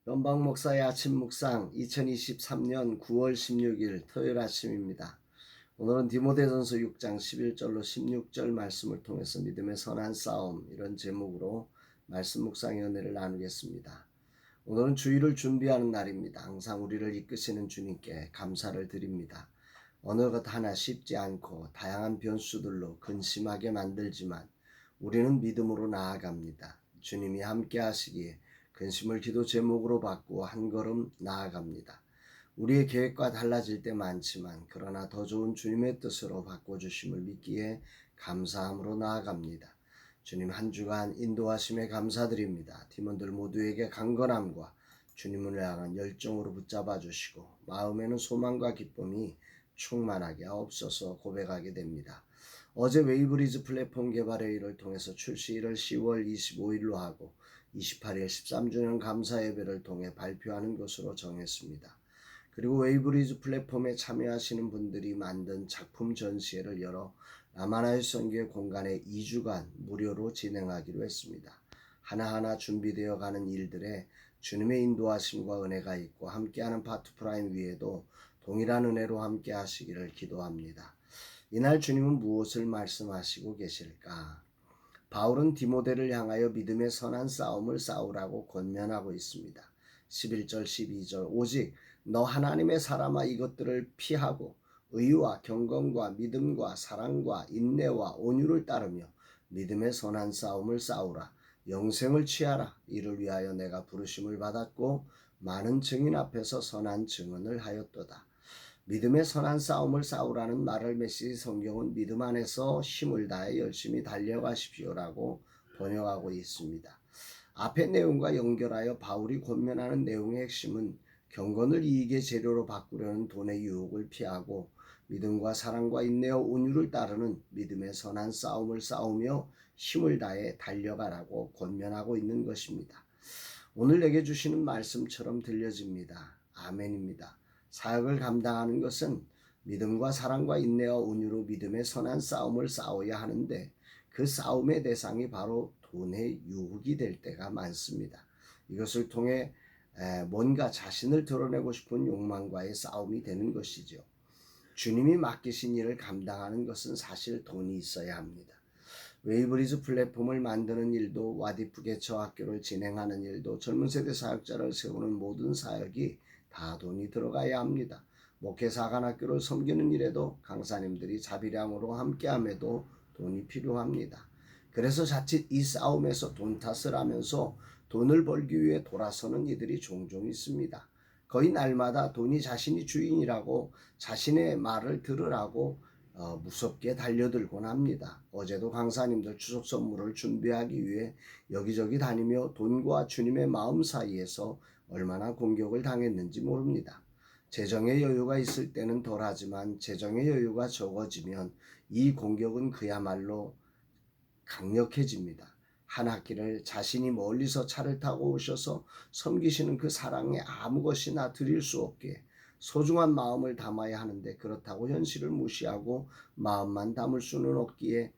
변방 목사의 아침 묵상 2023년 9월 16일 토요일 아침입니다. 오늘은 디모데전서 6장 11절로 16절 말씀을 통해서 믿음의 선한 싸움 이런 제목으로 말씀 묵상의 은혜를 나누겠습니다. 오늘은 주일을 준비하는 날입니다. 항상 우리를 이끄시는 주님께 감사를 드립니다. 어느 것 하나 쉽지 않고 다양한 변수들로 근심하게 만들지만 우리는 믿음으로 나아갑니다. 주님이 함께 하시기에 근심을 기도 제목으로 바꾸어 한 걸음 나아갑니다. 우리의 계획과 달라질 때 많지만 그러나 더 좋은 주님의 뜻으로 바꿔주심을 믿기에 감사함으로 나아갑니다. 주님 한 주간 인도하심에 감사드립니다. 팀원들 모두에게 강건함과 주님을 향한 열정으로 붙잡아 주시고 마음에는 소망과 기쁨이 충만하게 하옵소서 고백하게 됩니다. 어제 웨이브리즈 플랫폼 개발회의를 통해서 출시일을 10월 25일로 하고 28일 13주년 감사 예배를 통해 발표하는 것으로 정했습니다. 그리고 웨이브리즈 플랫폼에 참여하시는 분들이 만든 작품 전시회를 열어 라마나의 선교회 공간에 2주간 무료로 진행하기로 했습니다. 하나하나 준비되어 가는 일들에 주님의 인도하심과 은혜가 있고 함께하는 파트프라임 위에도 동일한 은혜로 함께 하시기를 기도합니다. 이날 주님은 무엇을 말씀하시고 계실까? 바울은 디모데를 향하여 믿음의 선한 싸움을 싸우라고 권면하고 있습니다. 11절 12절 오직 너 하나님의 사람아 이것들을 피하고 의와 경건과 믿음과 사랑과 인내와 온유를 따르며 믿음의 선한 싸움을 싸우라. 영생을 취하라. 이를 위하여 내가 부르심을 받았고 많은 증인 앞에서 선한 증언을 하였도다. 믿음의 선한 싸움을 싸우라는 말을 메시지 성경은 믿음 안에서 힘을 다해 열심히 달려가십시오라고 번역하고 있습니다. 앞의 내용과 연결하여 바울이 권면하는 내용의 핵심은 경건을 이익의 재료로 바꾸려는 돈의 유혹을 피하고 믿음과 사랑과 인내와 온유를 따르는 믿음의 선한 싸움을 싸우며 힘을 다해 달려가라고 권면하고 있는 것입니다. 오늘 내게 주시는 말씀처럼 들려집니다. 아멘입니다. 사역을 감당하는 것은 믿음과 사랑과 인내와 온유로 믿음의 선한 싸움을 싸워야 하는데 그 싸움의 대상이 바로 돈의 유혹이 될 때가 많습니다. 이것을 통해 뭔가 자신을 드러내고 싶은 욕망과의 싸움이 되는 것이죠. 주님이 맡기신 일을 감당하는 것은 사실 돈이 있어야 합니다. 웨이브리즈 플랫폼을 만드는 일도 와디프 개처 학교를 진행하는 일도 젊은 세대 사역자를 세우는 모든 사역이 다 돈이 들어가야 합니다. 목회 사관학교를 섬기는 일에도 강사님들이 자비량으로 함께함에도 돈이 필요합니다. 그래서 자칫 이 싸움에서 돈 탓을 하면서 돈을 벌기 위해 돌아서는 이들이 종종 있습니다. 거의 날마다 돈이 자신이 주인이라고 자신의 말을 들으라고 무섭게 달려들곤 합니다. 어제도 강사님들 추석 선물을 준비하기 위해 여기저기 다니며 돈과 주님의 마음 사이에서 얼마나 공격을 당했는지 모릅니다. 재정의 여유가 있을 때는 덜하지만 재정의 여유가 적어지면 이 공격은 그야말로 강력해집니다. 한 학기를 자신이 멀리서 차를 타고 오셔서 섬기시는 그 사랑에 아무 것이나 드릴 수 없게 소중한 마음을 담아야 하는데 그렇다고 현실을 무시하고 마음만 담을 수는 없기에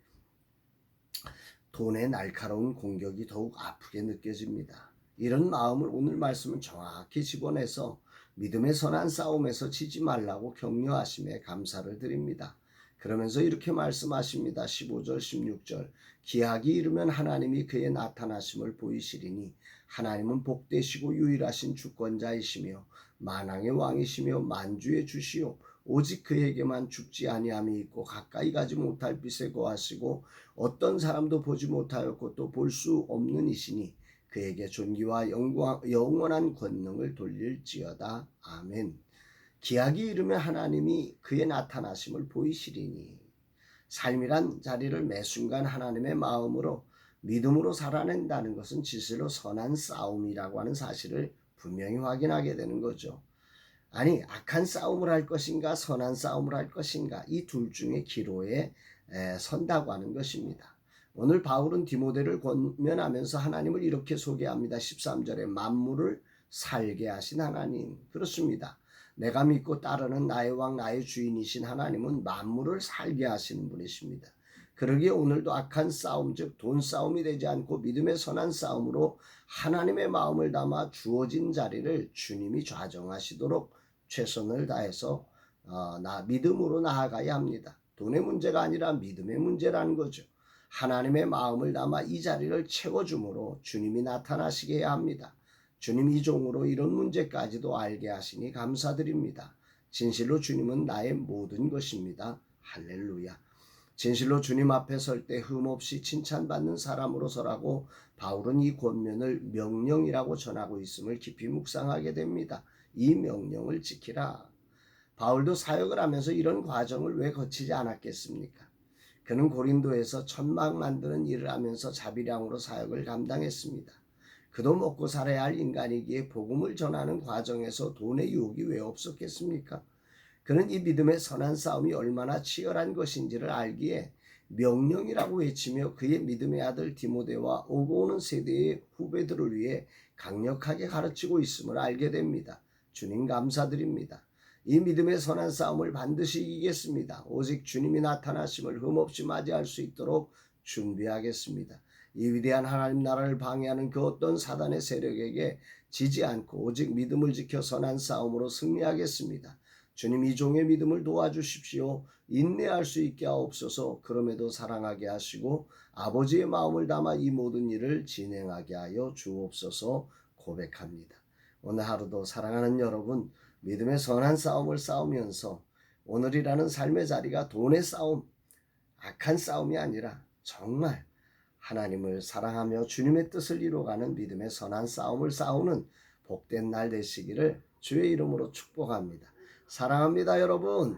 돈의 날카로운 공격이 더욱 아프게 느껴집니다. 이런 마음을 오늘 말씀은 정확히 집어내서 믿음의 선한 싸움에서 지지 말라고 격려하심에 감사를 드립니다. 그러면서 이렇게 말씀하십니다. 15절 16절 기약이 이르면 하나님이 그의 나타나심을 보이시리니 하나님은 복되시고 유일하신 주권자이시며 만왕의 왕이시며 만주의 주시오 오직 그에게만 죽지 아니함이 있고 가까이 가지 못할 빛에 거하시고 어떤 사람도 보지 못하였고 또 볼 수 없는 이시니 그에게 존귀와 영원한 권능을 돌릴지어다. 아멘. 기약이 이르면 하나님이 그의 나타나심을 보이시리니 삶이란 자리를 매 순간 하나님의 마음으로 믿음으로 살아낸다는 것은 진실로 선한 싸움이라고 하는 사실을 분명히 확인하게 되는 거죠. 아니 악한 싸움을 할 것인가 선한 싸움을 할 것인가 이 둘 중에 기로에 선다고 하는 것입니다. 오늘 바울은 디모데를 권면하면서 하나님을 이렇게 소개합니다. 13절에 만물을 살게 하신 하나님. 그렇습니다. 내가 믿고 따르는 나의 왕 나의 주인이신 하나님은 만물을 살게 하시는 분이십니다. 그러기에 오늘도 악한 싸움, 즉 돈 싸움이 되지 않고 믿음의 선한 싸움으로 하나님의 마음을 담아 주어진 자리를 주님이 좌정하시도록 최선을 다해서 믿음으로 나아가야 합니다. 돈의 문제가 아니라 믿음의 문제라는 거죠. 하나님의 마음을 담아 이 자리를 채워주므로 주님이 나타나시게 해야 합니다. 주님 이 종으로 이런 문제까지도 알게 하시니 감사드립니다. 진실로 주님은 나의 모든 것입니다. 할렐루야. 진실로 주님 앞에 설 때 흠없이 칭찬받는 사람으로 서라고 바울은 이 권면을 명령이라고 전하고 있음을 깊이 묵상하게 됩니다. 이 명령을 지키라. 바울도 사역을 하면서 이런 과정을 왜 거치지 않았겠습니까? 그는 고린도에서 천막 만드는 일을 하면서 자비량으로 사역을 감당했습니다. 그도 먹고 살아야 할 인간이기에 복음을 전하는 과정에서 돈의 유혹이 왜 없었겠습니까? 그는 이 믿음의 선한 싸움이 얼마나 치열한 것인지를 알기에 명령이라고 외치며 그의 믿음의 아들 디모데와 오고 오는 세대의 후배들을 위해 강력하게 가르치고 있음을 알게 됩니다. 주님 감사드립니다. 이 믿음의 선한 싸움을 반드시 이기겠습니다. 오직 주님이 나타나심을 흠없이 맞이할 수 있도록 준비하겠습니다. 이 위대한 하나님 나라를 방해하는 그 어떤 사단의 세력에게 지지 않고 오직 믿음을 지켜 선한 싸움으로 승리하겠습니다. 주님 이 종의 믿음을 도와주십시오. 인내할 수 있게 하옵소서. 그럼에도 사랑하게 하시고 아버지의 마음을 담아 이 모든 일을 진행하게 하여 주옵소서 고백합니다. 오늘 하루도 사랑하는 여러분, 믿음의 선한 싸움을 싸우면서 오늘이라는 삶의 자리가 돈의 싸움, 악한 싸움이 아니라 정말 하나님을 사랑하며 주님의 뜻을 이루어가는 믿음의 선한 싸움을 싸우는 복된 날 되시기를 주의 이름으로 축복합니다. 사랑합니다, 여러분.